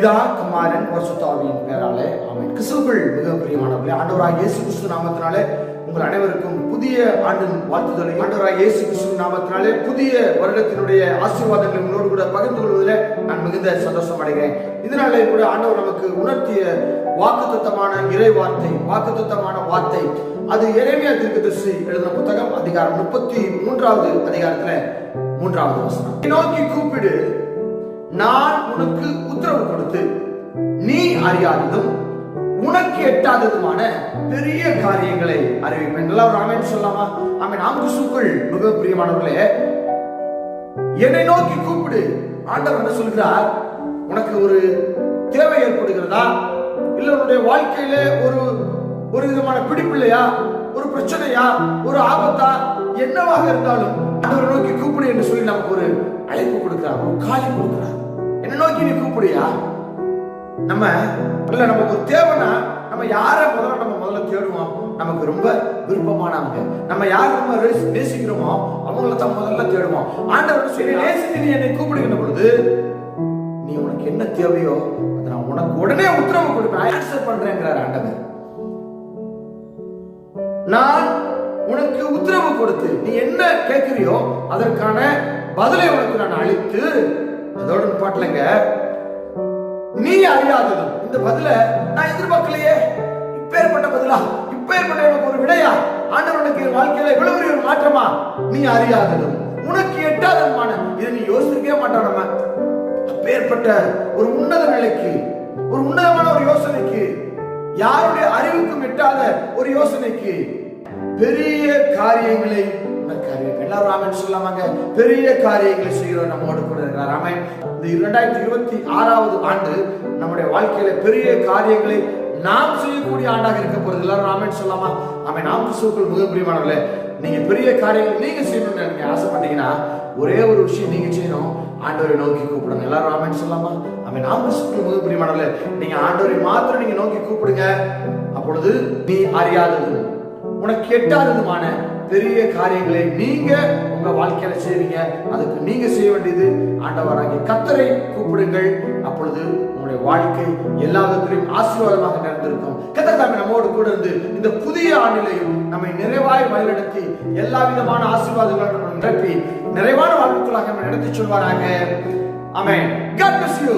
பிதா, குமாரன், பரிசுத்த ஆவியின் பெயராலே ஆமென். கிறிஸ்துவுக்குள் மிக பிரியமானவர்களே, ஆண்டவராகிய இயேசு கிறிஸ்து நாமத்தினாலே உங்கள் அனைவருக்கும் புதிய ஆண்டின் வாழ்த்துதலை, ஆண்டவராகிய இயேசு கிறிஸ்து நாமத்தினாலே புதிய வருடத்தினுடைய ஆசீர்வாதங்களை உங்களோடு கூட பகிர்ந்து கொள்வதில் நான் மிகுந்த சந்தோஷம் அடைகிறேன். இதனாலே கூட ஆண்டவர் நமக்கு உணர்த்திய வாக்குத்தத்தமான இறை வார்த்தை, வாக்குத்தத்தமான வார்த்தை, அது எரேமியா தீர்க்கதரிசி எழுதின புத்தகம் அதிகாரம் 33வது அதிகாரத்துல 3வது வசனம். நோக்கி கூப்பிடு, நான் உனக்கு உத்தரவு கொடுத்து நீ அறியாததும் உனக்கு எட்டாததுமான பெரிய காரியங்களை அறிவிப்பேன். எல்லாரும் ஆமென் சொல்லலாமா? ஆமென். நாம் கிறிஸ்துவுக்குள் மிக பிரியமானவர்களே, என்னை நோக்கி கூப்பிடு. ஆண்டவர் என்ன சொல்கிறார்? உனக்கு ஒரு தேவை ஏற்படுகிறதா, இல்ல உன்னுடைய வாழ்க்கையில ஒரு விதமான பிடிப்பில்லையா, ஒரு பிரச்சனையா, ஒரு ஆபத்தா, என்னவாக இருந்தாலும் ஆண்டவரை நோக்கி கூப்பிடு என்று சொல்லி நமக்கு ஒரு அழைப்பு கொடுக்கிறார், ஒரு காலி கொடுக்கிறார். என்ன நோக்கி நீ கூப்பிடுயா? நமக்கு ஒரு தேவைன்னா நம்ம யாரை முதல்ல தேடுவோம்? நமக்கு ரொம்ப விருப்பமானவங்க, நம்ம யார் ரொம்ப நேசிக்கிறோமோ அவங்கள தான் முதல்ல தேடுவோம். ஆண்டவர் சொல்லி நேசித்து நீ என்னை கூப்பிடுகின்ற பொழுது நீ உனக்கு என்ன தேவையோ அதை நான் உனக்கு உடனே உத்தரவு கொடுப்பேன், ஆன்சர் பண்றேங்கிறார் ஆண்டவர். நான் உனக்கு உத்தரவு கொடுத்து நீ என்ன கேட்கிறியோ அதற்கான பதிலை உனக்கு நான் அளித்து, அதோட பாட்டலங்க, நீ அறியாததும், இந்த பதில நான் எதிர்பார்க்கலையே, இப்பேற்பட்ட பதிலா, இப்பேற்பட்ட ஒரு விடையா, ஆண்டவனுக்கு வாழ்க்கையில இவ்வளவு ஒரு மாற்றமா, நீ அறியாததும் உனக்கு எட்டாததுமான, இதை நீ யோசிக்கவே மாட்டோம். நம்ம அப்பேற்பட்ட ஒரு உன்னத நிலைக்கு, ஒரு உன்னதமான ஒரு யோசனைக்கு, யாருடைய அறிவுக்கும் எட்டாத ஒரு யோசனைக்கு, பெரிய காரியங்களை உனக்கு அறிவிப்பேன். எல்லாரும் ஆமென் சொல்லலாமாங்க? பெரிய காரியங்களை செய்கிறோம் நம்மோடு கூட இருக்கிறார். ஆமென். இந்த 2026வது ஆண்டு நம்முடைய வாழ்க்கையில பெரிய காரியங்களை நாம் செய்யக்கூடிய ஆண்டாக இருக்க போறது. எல்லாரும் ஆமென் சொல்லலாமா? ஆமென். நாம் கிறிஸ்துவுக்குள் மிக பிரியமானவர்களே, நீங்க பெரிய காரியங்கள் நீங்க செய்யணும்னு நீங்க ஆசைப்பட்டீங்கன்னா ஒரே ஒரு விஷயம் நீங்க செய்யணும், ஆண்டவரை நோக்கி கூப்பிடுங்க. எல்லாரும் ஆமென் சொல்லலாமா? ஆமென். நாம் கிறிஸ்துவுக்குள் மிக பிரியமானவர்களே, நீங்க ஆண்டவரை மாத்திரம் நீங்க நோக்கி கூப்பிடுங்க. அப்பொழுது நீ அறியாதது உனக்கு எட்டாததுமான பெரிய காரியங்களை நீங்க உங்க வாழ்க்கையில செய்வீங்க. அதுக்கு நீங்க செய்ய வேண்டியது ஆண்டவராகிய கர்த்தரை கூப்பிடுங்கள். அப்பொழுது உங்களுடைய வாழ்க்கை எல்லா விதத்திலும் ஆசீர்வாதமாக நடந்திருக்கும். கர்த்தர் தாமே நம்மோடு கூட இருந்து இந்த புதிய ஆண்டிலையும் நம்மை நிறைவாய் வழிநடத்தி எல்லா விதமான ஆசீர்வாதங்களும் நிரப்பி நிறைவான வாழ்வுக்குள்ளாக நம்ம நடத்தி சொல்வாராக. ஆமென். God bless you.